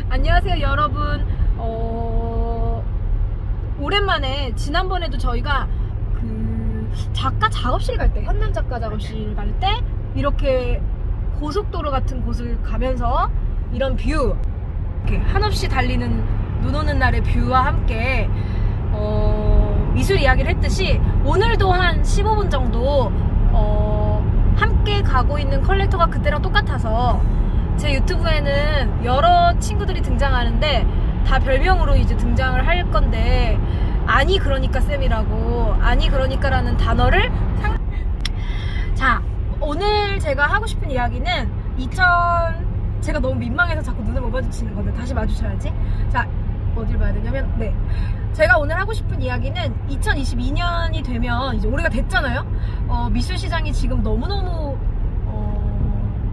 안녕하세요 여러분. 오랜만에 지난번에도 저희가 그 작가 작업실 갈 때, 현남 작가 작업실 갈 때 이렇게 고속도로 같은 곳을 가면서 이런 뷰, 이렇게 한없이 달리는 눈 오는 날의 뷰와 함께 미술 이야기를 했듯이 오늘도 한 15분 정도 함께 가고 있는 컬렉터가 그때랑 똑같아서 제 유튜브에는 여러 친구들이 등장하는데 다 별명으로 이제 등장을 할 건데, 아니 그러니까 쌤이라고, 아니 그러니까라는 단어를 자, 오늘 제가 하고 싶은 이야기는 제가 너무 민망해서 자꾸 눈을 못 마주치는 건데 다시 마주쳐야지. 자, 어딜 봐야 되냐면, 네, 제가 오늘 하고 싶은 이야기는 2022년이 되면 이제 올해가 됐잖아요. 미술시장이 지금 너무너무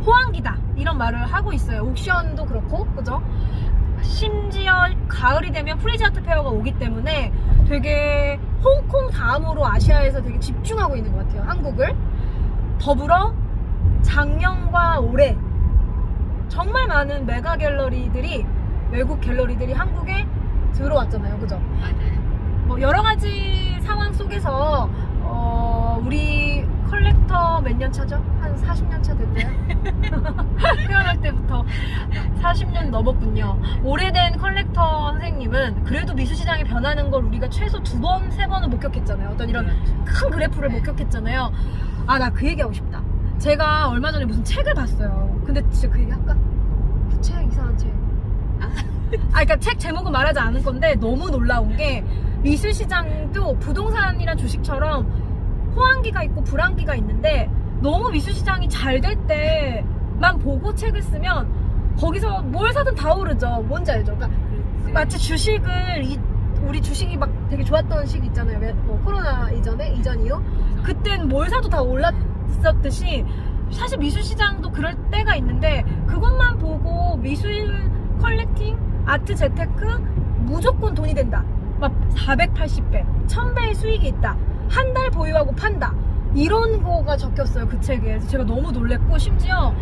호황기다 이런 말을 하고 있어요. 옥션도 그렇고, 그죠? 심지어 가을이 되면 프리즈 아트 페어가 오기 때문에 되게 홍콩 다음으로 아시아에서 되게 집중하고 있는 것 같아요, 한국을. 더불어 작년과 올해 정말 많은 메가 갤러리들이, 외국 갤러리들이 한국에 들어왔잖아요, 그죠? 맞아요. 뭐 여러 가지 상황 속에서 우리 컬렉터 몇 년 차죠? 한 40년 차 됐나요? 태어날 때부터 40년 넘었군요. 오래된 컬렉터 선생님은 그래도 미술시장이 변하는 걸 우리가 최소 2번, 3번은 목격했잖아요. 어떤 이런 큰 그래프를 목격했잖아요. 아, 나 그 얘기하고 싶다. 제가 얼마 전에 무슨 책을 봤어요. 근데 진짜 그 얘기 할까? 그 책, 이상한 책. 그러니까 책 제목은 말하지 않을 건데 너무 놀라운 게, 미술시장도 부동산이란 주식처럼 호황기가 있고 불황기가 있는데, 너무 미술시장이 잘 될 때만 보고 책을 쓰면 거기서 뭘 사든 다 오르죠. 뭔지 알죠? 그러니까 마치 주식을, 우리 주식이 막 되게 좋았던 시기 있잖아요. 코로나 이전 이후 그땐 뭘 사도 다 올랐었듯이, 사실 미술시장도 그럴 때가 있는데, 그것만 보고 미술 컬렉팅, 아트 재테크 무조건 돈이 된다, 막 480배, 1000배의 수익이 있다, 한 달 보유하고 판다, 이런 거가 적혔어요, 그 책에. 그래서 제가 너무 놀랬고, 심지어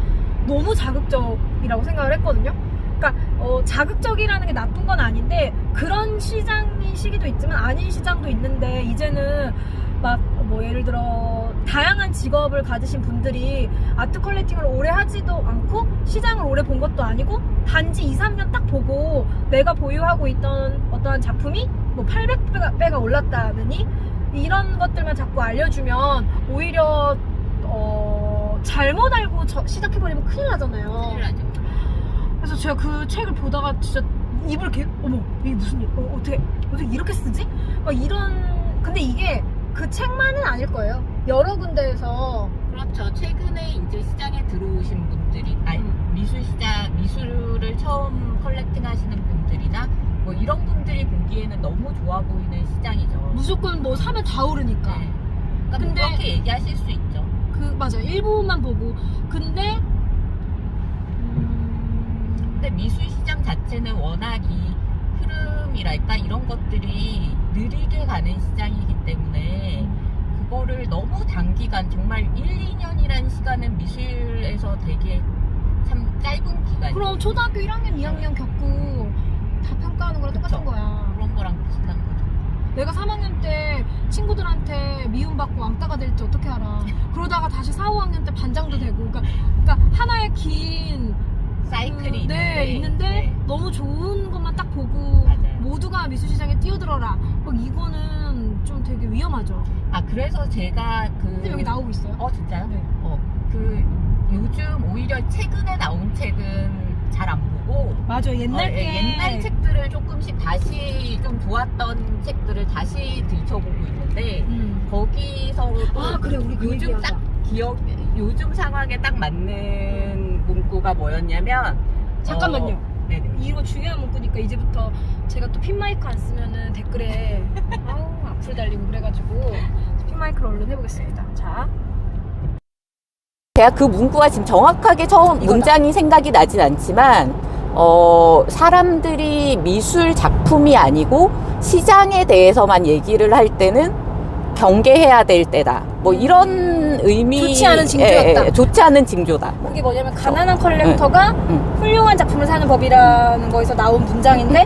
너무 자극적이라고 생각을 했거든요. 그러니까 자극적이라는 게 나쁜 건 아닌데, 그런 시장인 시기도 있지만 아닌 시장도 있는데, 이제는 막 뭐 예를 들어 다양한 직업을 가지신 분들이 아트 컬렉팅을 오래 하지도 않고 시장을 오래 본 것도 아니고, 단지 2, 3년 딱 보고 내가 보유하고 있던 어떠한 작품이 뭐 800배가 올랐다느니, 이런 것들만 자꾸 알려주면 오히려 잘못 알고 시작해버리면 큰일 나잖아요. 큰일 나죠. 그래서 제가 그 책을 보다가 진짜 입을 어머, 이게 무슨 일, 어떻게 이렇게 쓰지? 막 이런. 근데 이게 그 책만은 아닐 거예요. 여러 군데에서. 그렇죠. 최근에 이제 시장에 들어오신 분들이, 미술을 처음 컬렉팅 하시는 분들이나 뭐 이런 분들이 보기에는 너무 좋아 보이는 시장이죠. 무조건 뭐 사면 다 오르니까. 네. 그러니까 근데 그렇게 얘기하실 수 있죠. 맞아요. 일부만 보고. 근데 미술 시장 자체는 워낙 이 흐름이랄까, 이런 것들이 느리게 가는 시장이기 때문에 그거를 너무 단기간, 정말 1, 2년이라는 시간은 미술에서 되게 참 짧은 기간이에요. 그럼 초등학교 1학년, 2학년 겪고 다 평가하는 거랑 똑같은 그쵸. 거야. 그런 거랑 비슷한 거죠. 내가 3학년 때 친구들한테 미움받고 왕따가 될지 어떻게 알아. 그러다가 다시 4, 5학년 때 반장도 되고. 그러니까 하나의 긴 사이클이 있는데 네. 너무 좋은 것만 딱 보고 맞아요. 모두가 미술시장에 뛰어들어라, 이거는 좀 되게 위험하죠. 그래서 제가 근데 여기 나오고 있어요. 진짜요? 네. 요즘 오히려 최근에 나온 책은 잘 안 보고, 맞아, 옛날 책들을 조금씩 다시, 좀 좋았던 책들을 다시 들춰보고 있는데, 거기서도 그래, 우리 그 요즘 얘기하자. 요즘 상황에 딱 맞는 문구가 뭐였냐면, 잠깐만요. 네네. 이거 중요한 문구니까 이제부터 제가 또 핀마이크 안 쓰면은 댓글에 악플 달리고 그래가지고 핀마이크를 얼른 해보겠습니다. 자, 제가 그 문구가 지금 정확하게 처음 이거다. 문장이 생각이 나진 않지만, 사람들이 미술 작품이 아니고 시장에 대해서만 얘기를 할 때는 경계해야 될 때다. 뭐 이런 의미. 좋지 않은 징조였다. 좋지 않은 징조다. 그게 뭐냐면 가난한 컬렉터가 응. 훌륭한 작품을 사는 법이라는 거에서 나온 문장인데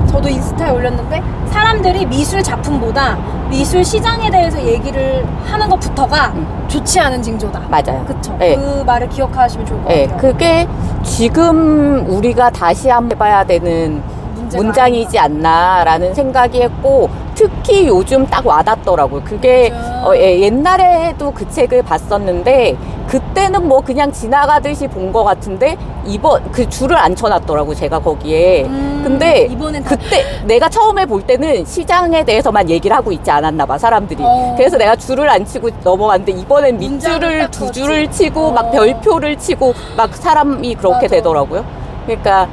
저도 인스타에 올렸는데 사람들이 미술 작품보다 미술 시장에 대해서 얘기를 하는 것부터가 좋지 않은 징조다. 맞아요. 그쵸? 네. 그 말을 기억하시면 좋을 것 네, 같아요. 그게 지금 우리가 다시 한번 해봐야 되는 문제가 문장이지 않나라는 생각이 했고, 특히 요즘 딱 와닿더라고요. 그게 맞아. 옛날에도 그 책을 봤었는데 그때는 뭐 그냥 지나가듯이 본 것 같은데 이번 그 줄을 안 쳐놨더라고 제가 거기에. 근데 이번엔 다 그때 내가 처음에 볼 때는 시장에 대해서만 얘기를 하고 있지 않았나 봐 사람들이. 그래서 내가 줄을 안 치고 넘어갔는데 이번엔 문장을 밑줄을 딱 두 그었지. 줄을 치고 막 별표를 치고 막 사람이 그렇게 맞아. 되더라고요. 그러니까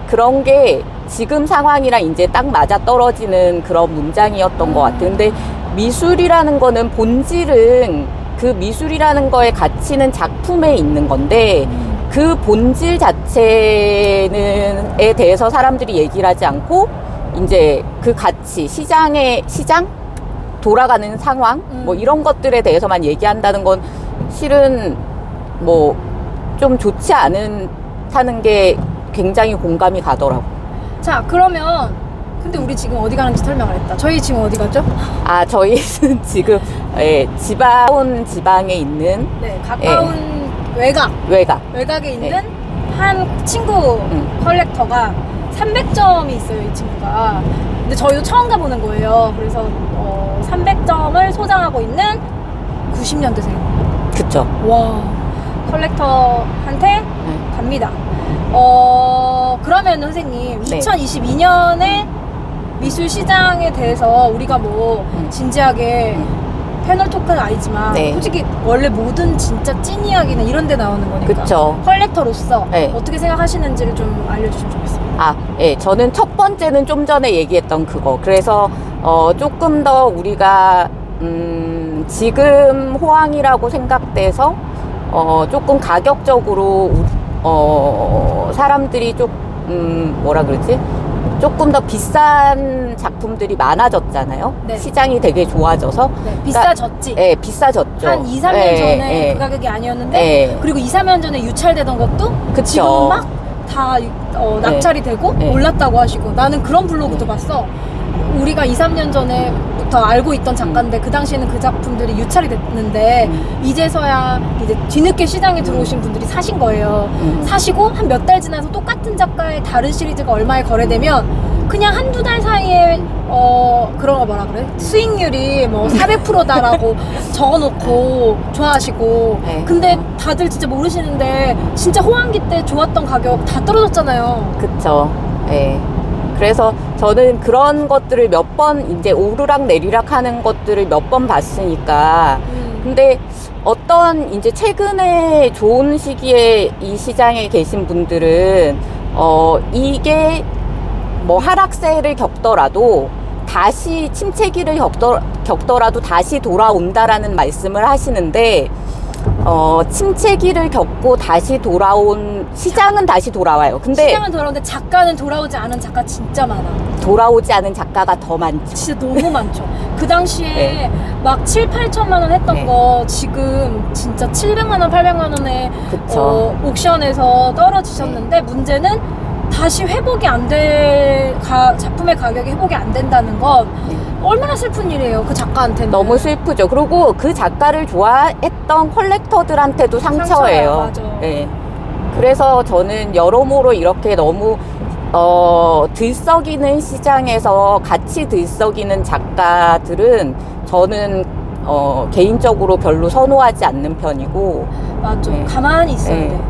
그런 게 지금 상황이랑 이제 딱 맞아 떨어지는 그런 문장이었던 것 같아요. 근데 미술이라는 거는 본질은 그 미술이라는 거의 가치는 작품에 있는 건데 그 본질 자체는에 대해서 사람들이 얘기를 하지 않고 이제 그 가치, 시장 돌아가는 상황 뭐 이런 것들에 대해서만 얘기한다는 건 실은 뭐 좀 좋지 않다는 게 굉장히 공감이 가더라고. 자, 그러면 근데 우리 지금 어디 가는지 설명을 했다. 저희 지금 어디 가죠? 아, 저희는 지금 지방에 있는 네, 가까운 외곽에 있는 네. 한 친구 컬렉터가 300점이 있어요, 이 친구가. 근데 저희도 처음 가보는 거예요. 그래서 300점을 소장하고 있는 90년대생. 그쵸. 와, 컬렉터한테 갑니다. 그러면 선생님, 네. 2022년에 미술 시장에 대해서 우리가 뭐 진지하게 패널 토크는 아니지만 네. 솔직히 원래 모든 진짜 찐 이야기는 이런 데 나오는 거니까 그쵸. 컬렉터로서 네. 어떻게 생각하시는지를 좀 알려주시면 좋겠습니다. 아, 예, 저는 첫 번째는 좀 전에 얘기했던 그거. 그래서 조금 더 우리가 지금 호황이라고 생각돼서 조금 가격적으로 사람들이 뭐라 그러지? 조금 더 비싼 작품들이 많아졌잖아요. 네. 시장이 되게 좋아져서. 네, 비싸졌지. 예, 비싸졌죠. 한 2, 3년 예, 전에 예. 그 가격이 아니었는데 예. 그리고 2, 3년 전에 유찰되던 것도 그쵸. 지금은 막 다 낙찰이 되고 네. 올랐다고 하시고 나는 그런 블로그도 봤어. 우리가 2, 3년 전에부터 알고 있던 작가인데 그 당시에는 그 작품들이 유찰이 됐는데 이제서야 이제 뒤늦게 시장에 들어오신 분들이 사신 거예요. 사시고 한 몇 달 지나서 똑같은 작가의 다른 시리즈가 얼마에 거래되면 그냥 한두 달 사이에 그런 거 뭐라 그래? 수익률이 뭐 400%다라고 적어놓고 좋아하시고 네. 근데 다들 진짜 모르시는데 진짜 호황기 때 좋았던 가격 다 떨어졌잖아요. 그쵸. 예. 그래서 저는 그런 것들을 몇 번 이제 오르락 내리락 하는 것들을 몇 번 봤으니까. 근데 어떤 이제 최근에 좋은 시기에 이 시장에 계신 분들은 이게 뭐 하락세를 겪더라도 다시 침체기를 겪더라도 다시 돌아온다라는 말씀을 하시는데 침체기를 겪고 다시 돌아온 시장은 다시 돌아와요. 근데 시장은 돌아오는데 작가는 돌아오지 않은 작가 진짜 많아. 돌아오지 않은 작가가 더 많죠. 진짜 너무 많죠. 그 당시에 네. 막 7, 8천만 원 했던 네. 거 지금 진짜 700만 원, 800만 원에 그쵸. 옥션에서 떨어지셨는데 문제는 다시 회복이 안 작품의 가격이 회복이 안 된다는 건 얼마나 슬픈 일이에요. 그 작가한테는. 너무 슬프죠. 그리고 그 작가를 좋아했던 컬렉터들한테도 상처예요. 맞아. 네. 그래서 저는 여러모로 이렇게 너무 들썩이는 시장에서 같이 들썩이는 작가들은 저는 개인적으로 별로 선호하지 않는 편이고. 맞아. 네. 가만히 있어야 네. 돼.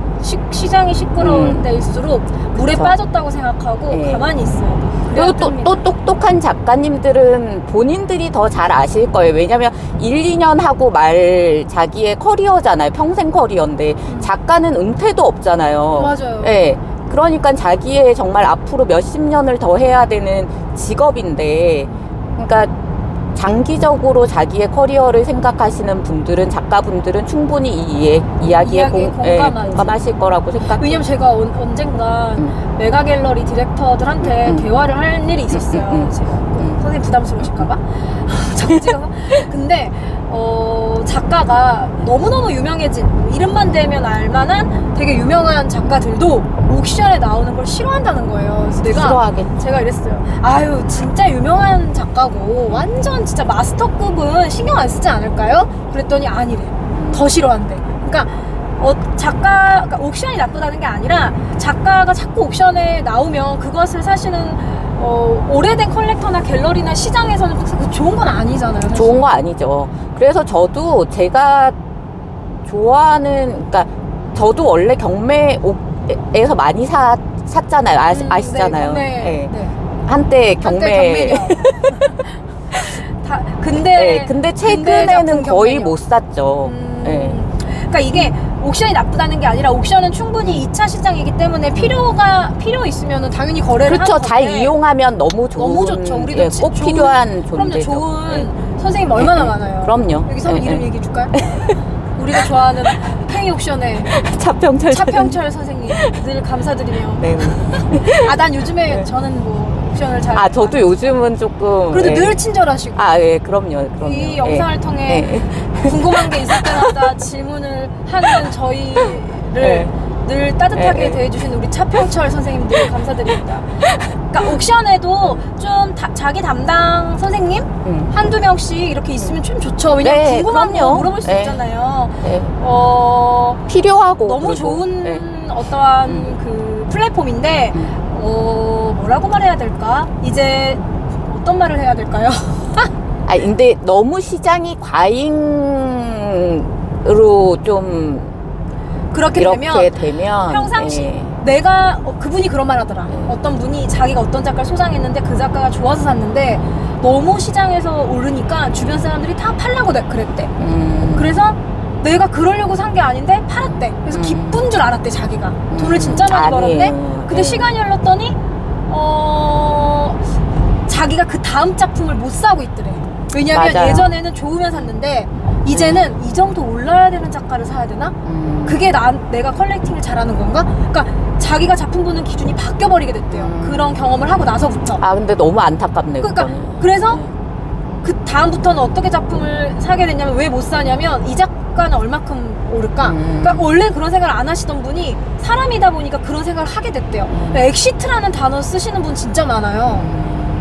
시장이 시끄러울 때일수록 물에 그쵸. 빠졌다고 생각하고 네. 가만히 있어야 돼. 그리고 또 똑똑한 작가님들은 본인들이 더 잘 아실 거예요. 왜냐면 1, 2년 하고 말 자기의 커리어잖아요. 평생 커리어인데 작가는 은퇴도 없잖아요. 맞아요. 네. 그러니까 자기의 정말 앞으로 몇십 년을 더 해야 되는 직업인데, 그러니까 장기적으로 자기의 커리어를 생각하시는 분들은, 작가분들은 충분히 이 이야기에 공감하실 거라고 생각해요. 왜냐면 제가 언젠가 메가갤러리 디렉터들한테 대화를 할 일이 있었어요. 제가 선생님 부담스러우실까봐 찍어서. 근데 작가가 너무너무 유명해진, 이름만 대면 알만한 되게 유명한 작가들도 옥션에 나오는 걸 싫어한다는 거예요. 그래서 싫어하겠지. 제가 이랬어요. 아유, 진짜 유명한 작가고 완전 진짜 마스터급은 신경 안 쓰지 않을까요? 그랬더니 아니래. 더 싫어한대. 그러니까 그러니까 옥션이 나쁘다는 게 아니라 작가가 자꾸 옥션에 나오면 그것을 사실은 오래된 컬렉터나 갤러리나 시장에서는 좋은 건 아니잖아요. 사실. 좋은 거 아니죠. 그래서 저도 제가 좋아하는, 그러니까 저도 원래 경매에서 많이 샀잖아요. 아시잖아요. 네, 네. 한때 경매. 근데 최근에는 거의 못 샀죠. 네. 그러니까 이게 옥션이 나쁘다는 게 아니라 옥션은 충분히 2차 시장이기 때문에 필요 있으면은 당연히 거래를 그렇죠. 하는 잘 건데 이용하면 너무 좋죠. 우리도 꼭 필요한 그럼요. 존재죠. 좋은 선생님 얼마나 많아요. 그럼요. 여기서 네, 이름 네. 얘기해 줄까요? 우리가 좋아하는 K옥션의 차평철 선생님 늘 감사드리며. 네. 난 요즘에 네. 저는 뭐 옥션을 잘. 저도 요즘은 조금. 그래도 네. 늘 친절하시고. 예, 그럼요. 이 영상을 통해 네. 궁금한 게 있을 때마다 질문을 하는 저희를 네. 늘 따뜻하게 네. 대해주신 우리 차평철 선생님들 감사드립니다. 그러니까 옥션에도 좀 자기 담당 선생님 한두 명씩 이렇게 있으면 좀 좋죠. 왜냐면 네, 궁금한 거 그럼요. 물어볼 수 네. 있잖아요. 네. 너무 필요하고. 그리고, 좋은 네. 어떠한 그 플랫폼인데 뭐라고 말해야 될까? 이제 어떤 말을 해야 될까요? 근데 너무 시장이 과잉으로 좀 그렇게 이렇게 되면 되면 평상시 네. 내가 그분이 그런 말 하더라. 어떤 분이 자기가 어떤 작가를 소장했는데 그 작가가 좋아서 샀는데 너무 시장에서 오르니까 주변 사람들이 다 팔라고 그랬대. 그래서 내가 그러려고 산 게 아닌데 팔았대. 그래서 기쁜 줄 알았대 자기가. 돈을 진짜 많이 벌었대. 근데 네. 시간이 흘렀더니 자기가 그 다음 작품을 못 사고 있더래. 왜냐면 맞아요. 예전에는 좋으면 샀는데 이제는 이 정도 올라야 되는 작가를 사야 되나? 그게 내가 컬렉팅을 잘하는 건가? 그러니까 자기가 작품 보는 기준이 바뀌어버리게 됐대요. 그런 경험을 하고 나서부터. 근데 너무 안타깝네. 그러니까 그래서 그 다음부터는 어떻게 작품을 사게 됐냐면 왜 못 사냐면 이 작가는 얼마큼 오를까? 그러니까 원래 그런 생각을 안 하시던 분이 사람이다 보니까 그런 생각을 하게 됐대요. 그러니까 엑시트라는 단어 쓰시는 분 진짜 많아요.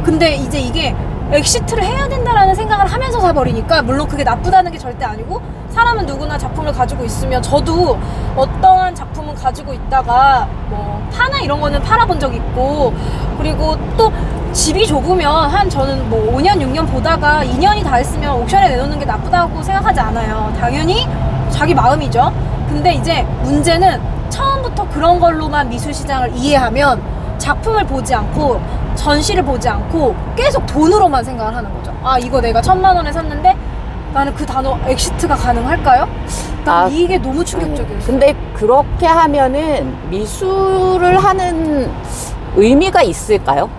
근데 이제 이게 엑시트를 해야 된다라는 생각을 하면서 사버리니까 물론 그게 나쁘다는 게 절대 아니고 사람은 누구나 작품을 가지고 있으면 저도 어떠한 작품은 가지고 있다가 뭐 파나 이런 거는 팔아본 적 있고 그리고 또 집이 좁으면 저는 뭐 5년 6년 보다가 2년이 다 했으면 옥션에 내놓는 게 나쁘다고 생각하지 않아요. 당연히 자기 마음이죠. 근데 이제 문제는 처음부터 그런 걸로만 미술시장을 이해하면 작품을 보지 않고 전시를 보지 않고 계속 돈으로만 생각을 하는 거죠. 이거 내가 1,000만 원에 샀는데 나는 그 단어 엑시트가 가능할까요? 난 이게 너무 충격적이었어요. 근데 그렇게 하면은 미술을 하는 의미가 있을까요?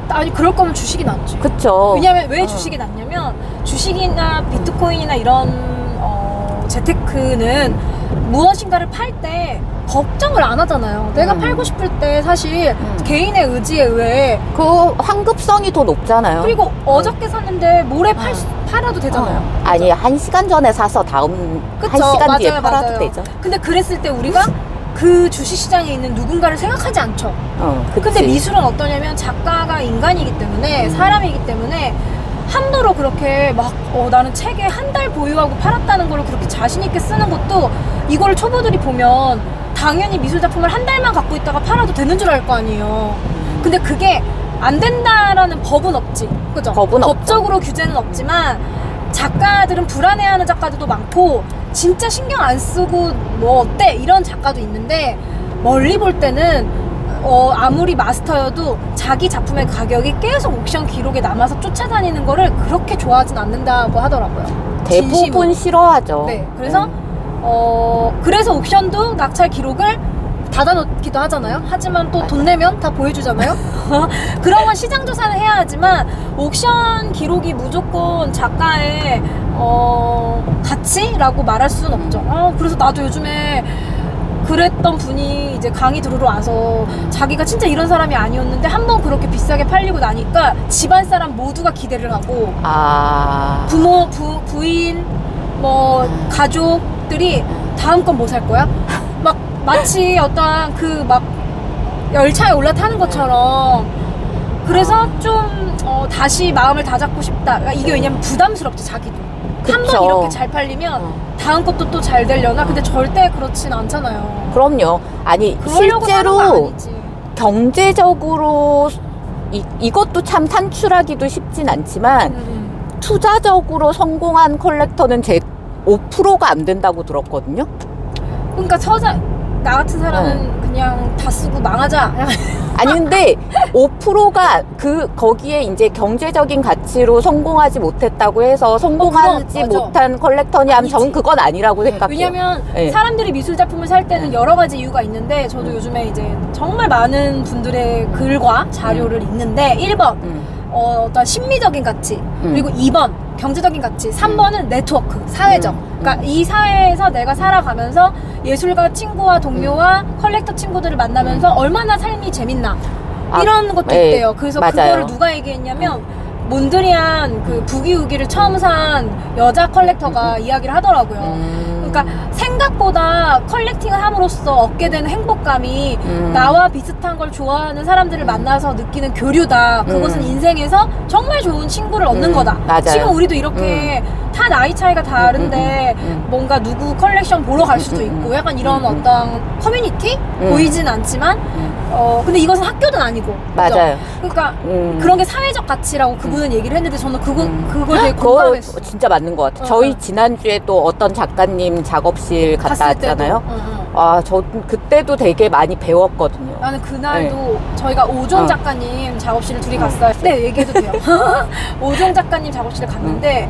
아니 그럴 거면 주식이 낫지. 그쵸. 왜냐면 왜 주식이 낫냐면 주식이나 비트코인이나 이런 재테크는 무엇인가를 팔 때 걱정을 안 하잖아요. 내가 팔고 싶을 때 사실 개인의 의지에 의해 그 환급성이 더 높잖아요. 그리고 어저께 샀는데 모레 팔아도 되잖아요. 아니 1시간 전에 사서 다음 그쵸? 1시간 뒤에 맞아요, 팔아도 맞아요. 되죠. 근데 그랬을 때 우리가 그 주식시장에 있는 누군가를 생각하지 않죠. 그치. 근데 미술은 어떠냐면 작가가 인간이기 때문에 사람이기 때문에 함부로 그렇게 막 나는 책에 한 달 보유하고 팔았다는 걸 그렇게 자신 있게 쓰는 것도 이거를 초보들이 보면 당연히 미술 작품을 한 달만 갖고 있다가 팔아도 되는 줄 알 거 아니에요. 근데 그게 안 된다라는 법은 없지. 그죠? 법적으로 규제는 없지만 작가들은 불안해하는 작가들도 많고 진짜 신경 안 쓰고 뭐 어때 이런 작가도 있는데 멀리 볼 때는 아무리 마스터여도 자기 작품의 가격이 계속 옥션 기록에 남아서 쫓아다니는 거를 그렇게 좋아하진 않는다고 하더라고요. 대부분 진심으로. 싫어하죠. 네, 그래서 그래서 옥션도 낙찰 기록을 닫아놓기도 하잖아요. 하지만 또 돈 내면 다 보여주잖아요. 그런 건 시장 조사는 해야 하지만 옥션 기록이 무조건 작가의 가치라고 말할 수는 없죠. 그래서 나도 요즘에 그랬던 분이 이제 강의 들으러 와서 자기가 진짜 이런 사람이 아니었는데 한번 그렇게 비싸게 팔리고 나니까 집안 사람 모두가 기대를 하고 부모, 부인, 뭐 가족들이 다음 건 뭐 살 거야? 막 마치 어떤 그 막 열차에 올라타는 것처럼 그래서 좀 다시 마음을 다잡고 싶다. 그러니까 이게 왜냐면 부담스럽죠, 자기도. 한 번 이렇게 잘 팔리면 다음 것도 또 잘 되려나? 근데 절대 그렇진 않잖아요. 그럼요. 아니 그러려고 하는 거 실제로 아니지. 경제적으로 이것도 참 산출하기도 쉽진 않지만 투자적으로 성공한 컬렉터는 제 5%가 안 된다고 들었거든요. 그러니까 나 같은 사람은 그냥 다 쓰고 망하자. 아니 근데 5%가 거기에 이제 경제적인 가치로 성공하지 못했다고 해서 성공하지 맞아. 못한 컬렉터냐 하면 아니지. 저는 그건 아니라고 생각해요. 왜냐면 네. 사람들이 미술 작품을 살 때는 여러 가지 이유가 있는데 저도 요즘에 이제 정말 많은 분들의 글과 자료를 읽는데 1번 어떤 심미적인 가치, 그리고 2번 경제적인 가치, 3번은 네트워크, 사회적. 그러니까 이 사회에서 내가 살아가면서 예술가 친구와 동료와 컬렉터 친구들을 만나면서 얼마나 삶이 재밌나 이런 것도 네, 있대요. 그래서 맞아요. 그거를 누가 얘기했냐면 몬드리안 그 부기우기를 처음 산 여자 컬렉터가 이야기를 하더라고요. 그러니까 생각보다 컬렉팅을 함으로써 얻게 되는 행복감이 나와 비슷한 걸 좋아하는 사람들을 만나서 느끼는 교류다. 그것은 인생에서 정말 좋은 친구를 얻는 거다. 맞아요. 지금 우리도 이렇게 다 나이 차이가 다른데 뭔가 누구 컬렉션 보러 갈 수도 있고 약간 이런 어떤 커뮤니티? 보이진 않지만 근데 이것은 학교는 아니고 그죠? 맞아요. 그러니까 그런 게 사회적 가치라고 그분은 얘기를 했는데 저는 그걸 되게 그거 공감했어. 진짜 맞는 것 같아요. 저희 지난주에 또 어떤 작가님 작업실 갔다 갔을 때도. 왔잖아요. 저 그때도 되게 많이 배웠거든요. 나는 그날도 저희가 오종 작가님 작업실을 둘이 갔어요. 네, 얘기해도 돼요. 오종 작가님 작업실에 갔는데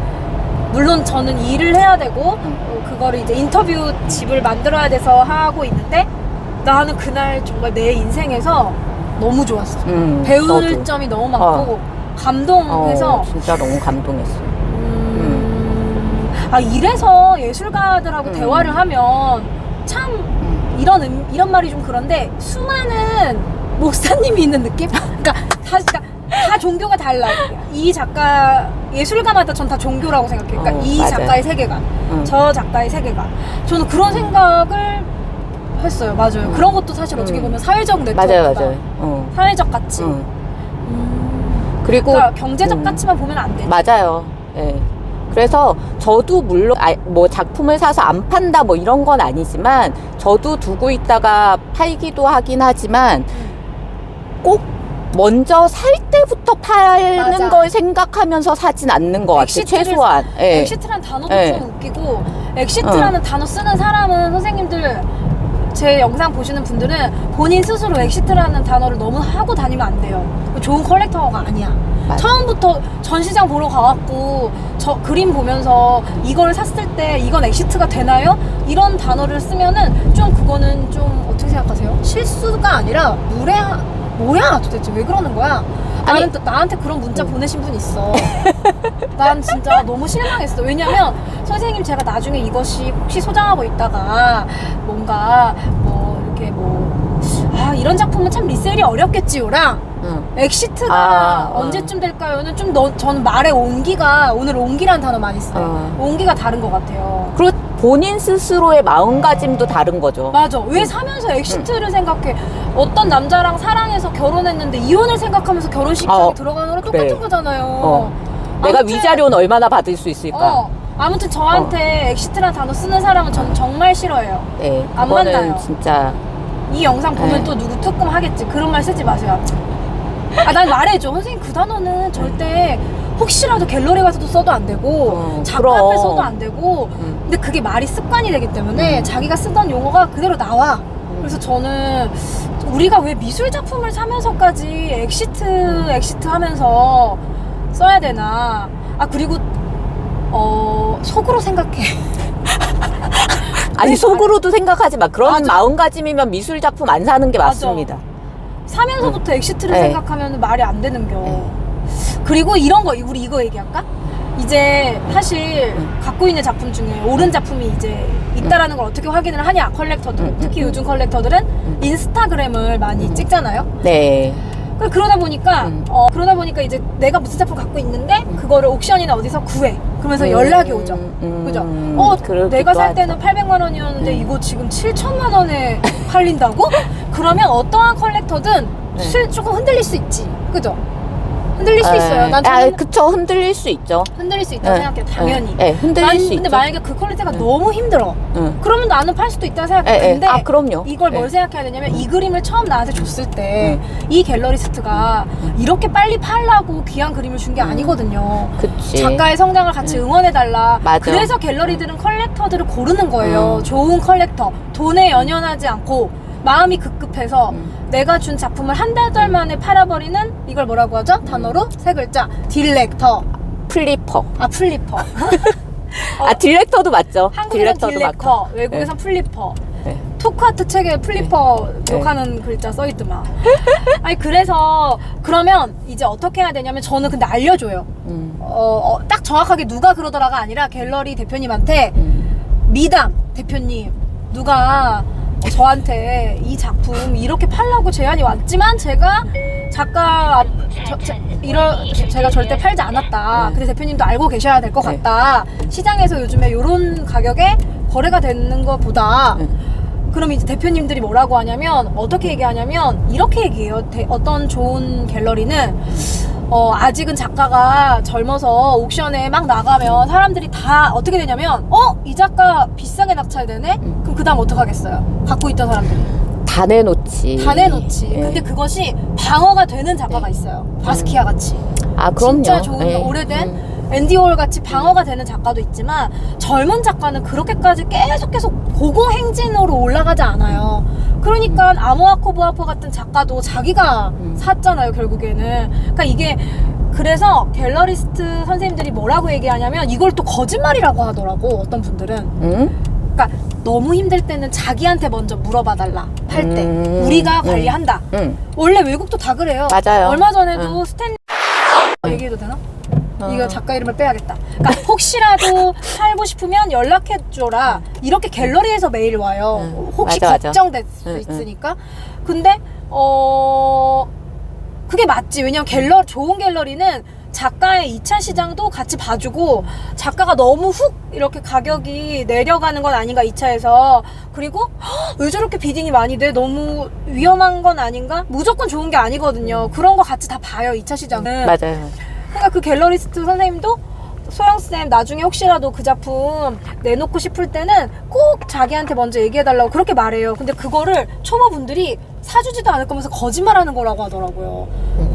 물론 저는 일을 해야 되고 그거를 이제 인터뷰 집을 만들어야 돼서 하고 있는데 나는 그날 정말 내 인생에서 너무 좋았어. 배울 저도. 점이 너무 많고 감동해서 진짜 너무 감동했어요. 이래서 예술가들하고 대화를 하면 참 이런 말이 좀 그런데 수많은 목사님이 있는 느낌? 그러니까 다 종교가 달라. 이 작가 예술가마다 전 다 종교라고 생각해요. 그러니까 이 맞아요. 작가의 세계관, 저 작가의 세계관. 저는 그런 생각을 했어요. 맞아요. 그런 것도 사실 어떻게 보면 사회적 네트워크다. 맞아요. 사회적 가치. 그리고 그러니까 경제적 가치만 보면 안 돼. 맞아요. 예. 그래서 저도 물론 뭐 작품을 사서 안 판다 뭐 이런 건 아니지만 저도 두고 있다가 팔기도 하긴 하지만 꼭 먼저 살 때부터 파는 맞아. 걸 생각하면서 사진 않는 것 같아요. 최소한. 예. 엑시트라는 단어도 예. 좀 웃기고 엑시트라는 단어 쓰는 사람은 선생님들 제 영상 보시는 분들은 본인 스스로 엑시트라는 단어를 너무 하고 다니면 안 돼요. 좋은 컬렉터가 아니야. 맞아. 처음부터 전시장 보러 가갖고 저 그림 보면서 이걸 샀을 때 이건 엑시트가 되나요? 이런 단어를 쓰면은 좀 그거는 좀 어떻게 생각하세요? 실수가 아니라 뭐야 도대체 왜 그러는 거야? 나한테 그런 문자 보내신 분 있어. 난 진짜 너무 실망했어. 왜냐면 선생님 제가 나중에 이것이 혹시 소장하고 있다가 뭔가 뭐 이렇게 이런 작품은 참 리셀이 어렵겠지요랑 엑시트가 언제쯤 될까요는 좀 저는 말의 온기가 오늘 온기라는 단어 많이 써요. 온기가 다른 것 같아요. 그리고 본인 스스로의 마음가짐도 다른 거죠. 맞아. 왜 사면서 엑시트를 생각해? 어떤 남자랑 사랑해서 결혼했는데 이혼을 생각하면서 결혼식장에 들어가는 거랑 그래. 똑같은 거잖아요. 내가 아무튼, 위자료는 얼마나 받을 수 있을까? 아무튼 저한테 엑시트라는 단어 쓰는 사람은 전 정말 싫어해요. 네, 안 그거는 만나요. 진짜 이 영상 보면 네. 또 누구 특검 하겠지. 그런 말 쓰지 마세요. 난 말해줘. 선생님 그 단어는 절대 혹시라도 갤러리 가서도 써도 안 되고 작가 그럼. 앞에 써도 안 되고 근데 그게 말이 습관이 되기 때문에 자기가 쓰던 용어가 그대로 나와. 그래서 저는 우리가 왜 미술 작품을 사면서까지 엑시트 하면서 써야 되나. 그리고 속으로 생각해. 아니 속으로도 생각하지 마. 그런 맞아. 마음가짐이면 미술 작품 안 사는 게 맞아. 맞습니다. 사면서부터 엑시트를 네. 생각하면 말이 안 되는겨. 그리고 이런 거 우리 이거 얘기할까? 이제 사실 갖고 있는 작품 중에 옳은 작품이 이제 있다라는 걸 어떻게 확인을 하냐, 컬렉터들. 특히 요즘 컬렉터들은 인스타그램을 많이 찍잖아요. 네. 그러다 보니까 이제 내가 무슨 작품 갖고 있는데 그거를 옥션이나 어디서 구해. 그러면서 연락이 오죠. 그죠? 내가 살 때는 800만 원이었는데 이거 지금 7천만 원에 팔린다고? 그러면 어떠한 컬렉터든 조금 흔들릴 수 있지. 그죠? 흔들릴 수 있어요. 난 그쵸. 흔들릴 수 있죠. 흔들릴 수 있다고 생각해, 당연히. 흔들릴 수 있죠. 근데 만약에 그 퀄리티가 너무 힘들어. 그러면 나는 팔 수도 있다고 생각해. 근데 그럼요. 이걸 뭘 생각해야 되냐면 이 그림을 처음 나한테 줬을 때 이 갤러리스트가 이렇게 빨리 팔라고 귀한 그림을 준 게 아니거든요. 그치. 작가의 성장을 같이 응원해달라. 맞아. 그래서 갤러리들은 컬렉터들을 고르는 거예요. 좋은 컬렉터. 돈에 연연하지 않고 마음이 급급해서 내가 준 작품을 한 달 만에 팔아버리는, 이걸 뭐라고 하죠? 단어로 세 글자. 딜렉터. 플리퍼. 플리퍼. 딜렉터도 맞죠. 한국에서 딜렉터, 외국에선 플리퍼. 토크아트 책에 플리퍼 욕하는 글자 써있더만. 아니, 그래서 그러면 이제 어떻게 해야 되냐면, 저는 근데 알려줘요. 딱 정확하게 누가 그러더라가 아니라 갤러리 대표님한테 미담 대표님, 누가 저한테 이 작품 이렇게 팔라고 제안이 왔지만 제가 작가 제가 절대 팔지 않았다. 근데 대표님도 알고 계셔야 될 것 같다. 시장에서 요즘에 이런 가격에 거래가 되는 것보다. 그럼 이제 대표님들이 뭐라고 하냐면, 어떻게 얘기하냐면 이렇게 얘기해요. 어떤 좋은 갤러리는 아직은 작가가 젊어서 옥션에 막 나가면 사람들이 다 어떻게 되냐면, 이 작가 비싸게 낙찰되네? 그럼 그 다음 어떡하겠어요? 갖고 있던 사람들이 다 내놓지. 근데 그것이 방어가 되는 작가가 있어요. 바스키아 같이. 그럼요. 진짜 좋은 오래된 앤디 월 같이 방어가 되는 작가도 있지만, 젊은 작가는 그렇게까지 계속 고공행진으로 올라가지 않아요. 그러니까 아모아코브아퍼 같은 작가도 자기가 샀잖아요, 결국에는. 그러니까 이게, 그래서 갤러리스트 선생님들이 뭐라고 얘기하냐면 이걸 또 거짓말이라고 하더라고, 어떤 분들은. 그러니까 너무 힘들 때는 자기한테 먼저 물어봐달라, 팔 때. 우리가 관리한다. 원래 외국도 다 그래요. 맞아요. 얼마 전에도 얘기해도 되나? 이거 작가 이름을 빼야겠다. 그러니까 혹시라도 팔고 싶으면 연락해줘라. 이렇게 갤러리에서 메일 와요. 혹시 맞아. 걱정될 수 있으니까. 근데 그게 맞지. 왜냐면 좋은 갤러리는 작가의 2차 시장도 같이 봐주고, 작가가 너무 훅 이렇게 가격이 내려가는 건 아닌가 2차에서. 그리고 왜 저렇게 비딩이 많이 돼? 너무 위험한 건 아닌가? 무조건 좋은 게 아니거든요. 그런 거 같이 다 봐요, 2차 시장은. 맞아요. 그러니까 그 갤러리스트 선생님도, 소영쌤 나중에 혹시라도 그 작품 내놓고 싶을 때는 꼭 자기한테 먼저 얘기해달라고 그렇게 말해요. 근데 그거를 초보분들이 사주지도 않을 거면서 거짓말하는 거라고 하더라고요.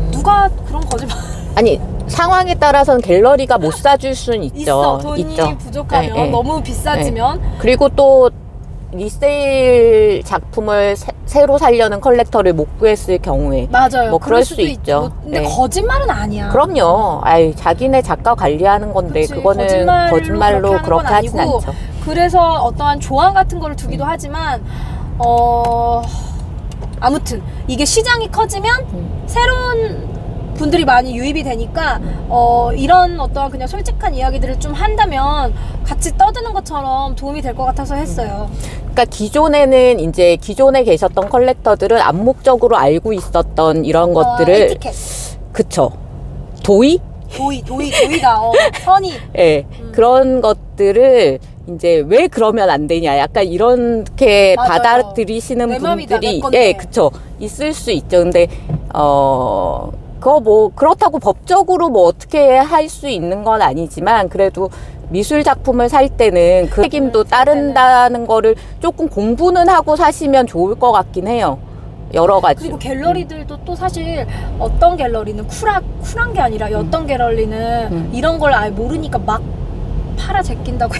누가 그런 거짓말? 아니, 상황에 따라서는 갤러리가 못 사줄 수는 있죠. 있어. 돈이 부족하면, 너무 비싸지면. 그리고 또 리세일 작품을 새로 살려는 컬렉터를 못 구했을 경우에 맞아요. 뭐 그럴 수 있죠. 근데 거짓말은 아니야. 그럼요. 자기네 작가 관리하는 건데, 그치, 그거는 거짓말로 그렇게 하진 않죠. 그래서 어떠한 조항 같은 거를 두기도 하지만, 아무튼 이게 시장이 커지면 새로운 분들이 많이 유입이 되니까 이런 어떠한 그냥 솔직한 이야기들을 좀 한다면 같이 떠드는 것처럼 도움이 될 것 같아서 했어요. 그러니까 기존에 계셨던 컬렉터들은 암묵적으로 알고 있었던 이런 것들을, 에티켓. 그쵸. 도의가 선의. 그런 것들을 이제 왜 그러면 안 되냐, 약간 이렇게 맞아요. 받아들이시는 내 맘이다, 내 분들이 건데. 그쵸, 있을 수 있죠. 근데 그거 뭐 그렇다고 법적으로 뭐 어떻게 할 수 있는 건 아니지만, 그래도 미술 작품을 살 때는 그 책임도 따른다는 거를 조금 공부는 하고 사시면 좋을 것 같긴 해요. 여러 가지. 그리고 갤러리들도 또 사실 어떤 갤러리는 쿨한 게 아니라 어떤 갤러리는 이런 걸 아예 모르니까 막 팔아 제낀다고.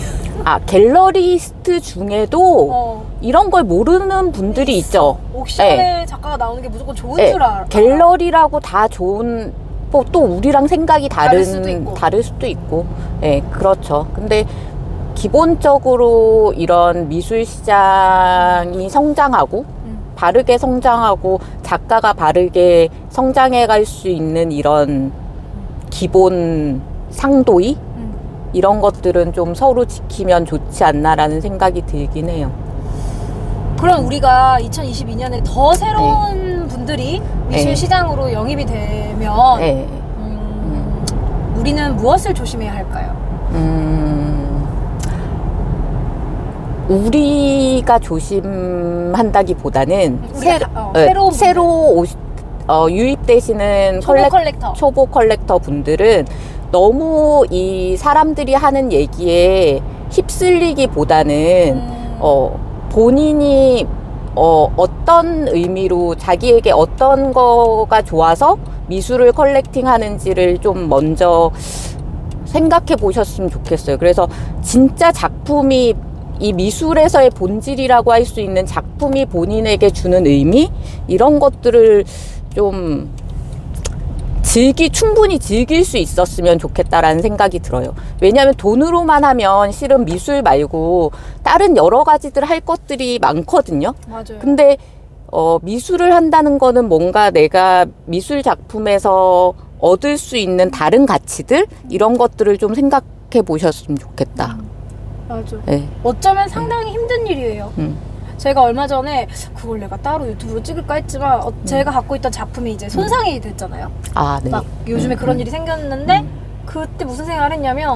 갤러리스트 중에도 이런 걸 모르는 분들이 있죠. 옥션에 작가가 나오는 게 무조건 좋은 줄 알아. 갤러리라고 다 좋은, 또 우리랑 생각이 다를 수도 있고. 그렇죠. 근데 기본적으로 이런 미술 시장이 성장하고, 바르게 성장하고, 작가가 바르게 성장해 갈 수 있는 이런 기본 상도이? 이런 것들은 좀 서로 지키면 좋지 않나라는 생각이 들긴 해요. 그럼 우리가 2022년에 더 새로운 분들이 미술 네. 시장으로 영입이 되면 네. 우리는 무엇을 조심해야 할까요? 우리가 조심한다기보다는 새로운 유입되시는 초보 컬렉터 분들은 너무 이 사람들이 하는 얘기에 휩쓸리기보다는 본인이 어떤 의미로 자기에게 어떤 거가 좋아서 미술을 컬렉팅 하는지를 좀 먼저 생각해 보셨으면 좋겠어요. 그래서 진짜 작품이 이 미술에서의 본질이라고 할 수 있는 작품이 본인에게 주는 의미? 이런 것들을 좀 충분히 즐길 수 있었으면 좋겠다라는 생각이 들어요. 왜냐하면 돈으로만 하면 실은 미술 말고 다른 여러 가지들 할 것들이 많거든요. 맞아요. 근데 미술을 한다는 거는 뭔가 내가 미술 작품에서 얻을 수 있는 다른 가치들? 이런 것들을 좀 생각해 보셨으면 좋겠다. 맞아. 네. 어쩌면 상당히 힘든 일이에요. 제가 얼마 전에 그걸 내가 따로 유튜브로 찍을까 했지만 제가 갖고 있던 작품이 이제 손상이 됐잖아요. 아, 네. 막 요즘에 그런 일이 생겼는데 그때 무슨 생각을 했냐면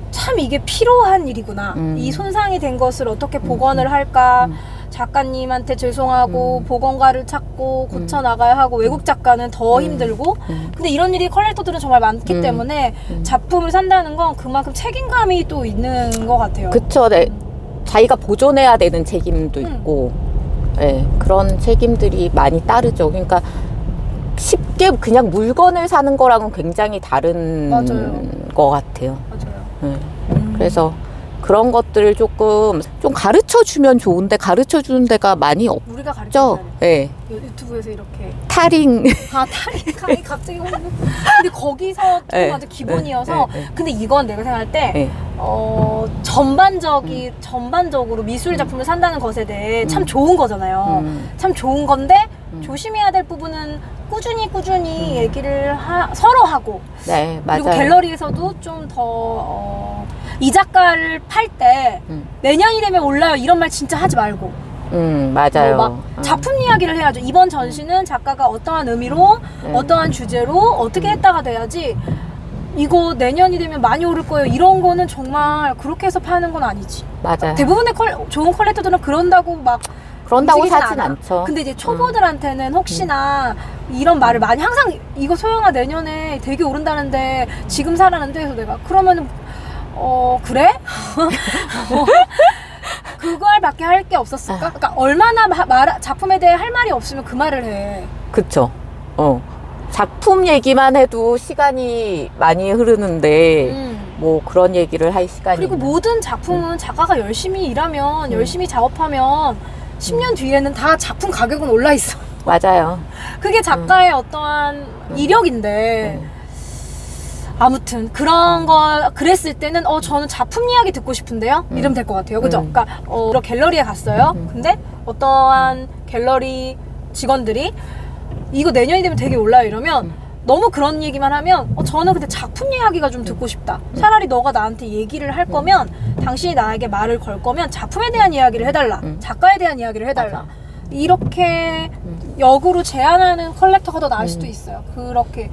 참 이게 필요한 일이구나. 이 손상이 된 것을 어떻게 복원을 할까. 작가님한테 죄송하고 복원가를 찾고 고쳐나가야 하고 외국 작가는 더 힘들고 근데 이런 일이 컬렉터들은 정말 많기 때문에 작품을 산다는 건 그만큼 책임감이 또 있는 것 같아요. 그쵸. 네. 자기가 보존해야 되는 책임도 있고 네, 그런 책임들이 많이 따르죠. 그러니까 쉽게 그냥 물건을 사는 거랑은 굉장히 다른 맞아요. 것 같아요. 맞아요. 네. 그래서 그런 것들을 좀 가르쳐 주면 좋은데 가르쳐 주는 데가 많이 없죠. 우리가 가르쳐줘야 돼. 네. 유튜브에서 이렇게 타링. 타링 갑자기 근데 거기서 좀 네. 아주 기본이어서 네. 근데 이건 내가 생각할 때 네. 전반적으로 미술 작품을 산다는 것에 대해 참 좋은 거잖아요. 참 좋은 건데 조심해야 될 부분은 꾸준히 얘기를 서로 하고 네, 맞아요. 그리고 갤러리에서도 좀 더 이 작가를 팔 때 내년이 되면 올라요 이런 말 진짜 하지 말고 맞아요. 막 작품 이야기를 해야죠. 이번 전시는 작가가 어떠한 의미로 어떠한 주제로 어떻게 했다가 돼야지 이거 내년이 되면 많이 오를 거예요 이런 거는 정말 그렇게 해서 파는 건 아니지. 맞아요. 대부분의 좋은 컬렉터들은 그런다고 그런다고 움직이진 사진 않아. 않죠. 근데 이제 초보들한테는 혹시나 이런 말을 많이 항상 이거 소영아 내년에 되게 오른다는데 지금 사라는데 그래서 내가 그러면은 그래? 그걸 밖에 할 게 없었을까? 그러니까 얼마나 작품에 대해 할 말이 없으면 그 말을 해. 그쵸. 작품 얘기만 해도 시간이 많이 흐르는데 뭐 그런 얘기를 할 시간이 그리고 있나. 모든 작품은 작가가 열심히 일하면 열심히 작업하면 10년 뒤에는 다 작품 가격은 올라 있어. 맞아요. 그게 작가의 어떠한 이력인데 아무튼 그런 거 그랬을 때는 저는 작품 이야기 듣고 싶은데요 이러면 될 것 같아요. 그죠? 그러니까 갤러리에 갔어요. 근데 어떠한 갤러리 직원들이 이거 내년이 되면 되게 올라요 이러면 너무 그런 얘기만 하면 저는 근데 작품 이야기가 좀 듣고 싶다. 차라리 너가 나한테 얘기를 할 거면 당신이 나에게 말을 걸 거면 작품에 대한 이야기를 해달라. 작가에 대한 이야기를 해달라. 맞아. 이렇게 역으로 제안하는 컬렉터가 더 나을 수도 있어요. 그렇게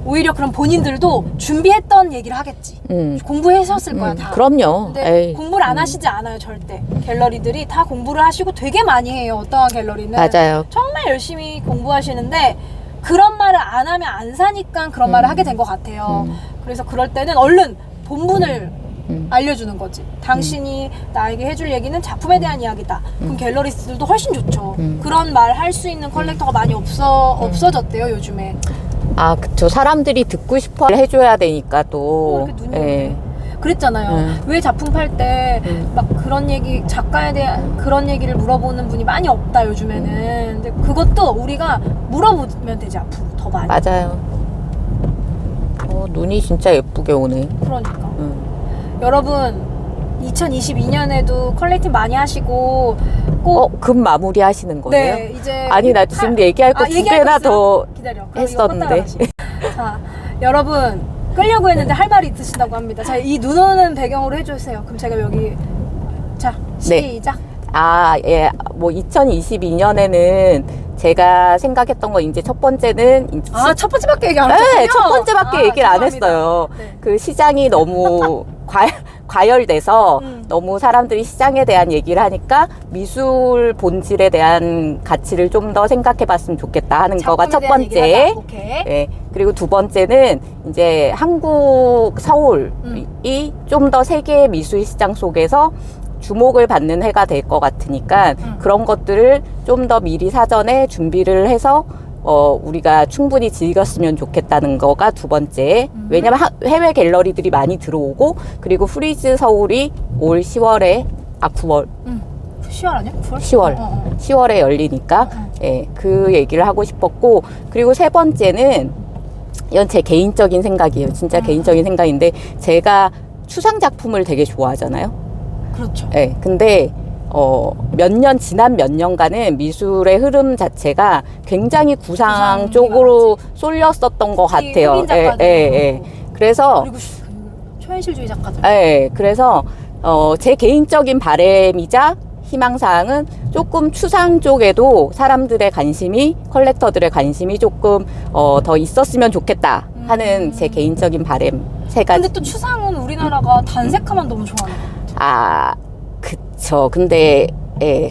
오히려 그럼 본인들도 준비했던 얘기를 하겠지. 공부하셨을 거야 다. 그럼요. 근데 에이. 공부를 안 하시지 않아요 절대. 갤러리들이 다 공부를 하시고 되게 많이 해요. 어떠한 갤러리는 맞아요. 정말 열심히 공부하시는데 그런 말을 안 하면 안 사니까 그런 말을 하게 된 것 같아요. 그래서 그럴 때는 얼른 본분을 알려주는 거지. 당신이 나에게 해줄 얘기는 작품에 대한 이야기다. 그럼 갤러리스트들도 훨씬 좋죠. 그런 말 할 수 있는 컬렉터가 많이 없어졌대요 요즘에. 아, 그쵸. 사람들이 듣고 싶어 해줘야 되니까 또. 이렇게 눈이 오네. 그랬잖아요. 왜 작품 팔 때 막 그런 얘기 작가에 대한 그런 얘기를 물어보는 분이 많이 없다 요즘에는. 근데 그것도 우리가 물어보면 되지 앞으로 더 많이. 맞아요. 눈이 진짜 예쁘게 오네. 그러니까. 여러분 2022년에도 컬렉팅 많이 하시고 꼭 금 마무리 하시는 거예요? 네, 이제 아니, 나 지금 얘기할 거 두 얘기할 개나 거 있어요? 더 기다려. 그럼 이거 했었는데. 자, 여러분 끌려고 했는데 할 말이 있으시다고 합니다. 자, 이 눈 오는 배경으로 해주세요. 그럼 제가 여기 자 시작. 예. 뭐 2022년에는 제가 생각했던 거 이제 첫 번째는 이제 첫 번째밖에 얘기 안 했어요. 네, 첫 번째밖에 얘기를 안 했어요. 네. 그 시장이 너무 과열돼서 너무 사람들이 시장에 대한 얘기를 하니까 미술 본질에 대한 가치를 좀 더 생각해 봤으면 좋겠다 하는 거가 첫 번째. 네. 그리고 두 번째는 이제 한국 서울이 좀 더 세계 미술 시장 속에서 주목을 받는 해가 될 것 같으니까 그런 것들을 좀 더 미리 사전에 준비를 해서 우리가 충분히 즐겼으면 좋겠다는 거가 두 번째. 왜냐면 해외 갤러리들이 많이 들어오고 그리고 프리즈 서울이 올 10월에 9월 10월 아니야? 9월? 10월 10월에 열리니까 예, 그 얘기를 하고 싶었고 그리고 세 번째는 이건 제 개인적인 생각이에요. 진짜 개인적인 생각인데 제가 추상 작품을 되게 좋아하잖아요. 그렇죠. 네, 근데 지난 몇 년간은 미술의 흐름 자체가 굉장히 구상 쪽으로 쏠렸었던 것 같아요. 흑인 작가들. 그래서 그리고 초현실주의 작가들. 그래서 제 개인적인 바람이자 희망사항은 조금 추상 쪽에도 사람들의 관심이 컬렉터들의 관심이 조금 더 있었으면 좋겠다 하는 제 개인적인 바람 세 가지. 근데 또 추상은 우리나라가 단색화만 너무 좋아하는 거 같아요. 그쵸. 근데,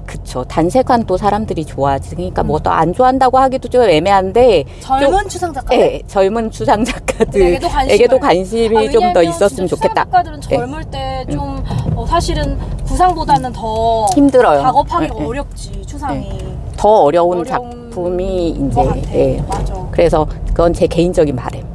그쵸. 단색한 또 사람들이 좋아하지. 그러니까 뭐 또 안 좋아한다고 하기도 좀 애매한데. 젊은 추상 작가들? 젊은 추상 작가들에게도 관심이 좀 더 있었으면 좋겠다. 추상 작가들은 젊을 때 좀, 사실은 구상보다는 더 힘들어요. 작업하기가 어렵지, 추상이. 더 어려운 작품이 것 같아. 이제, 맞아. 그래서 그건 제 개인적인 바람입니다.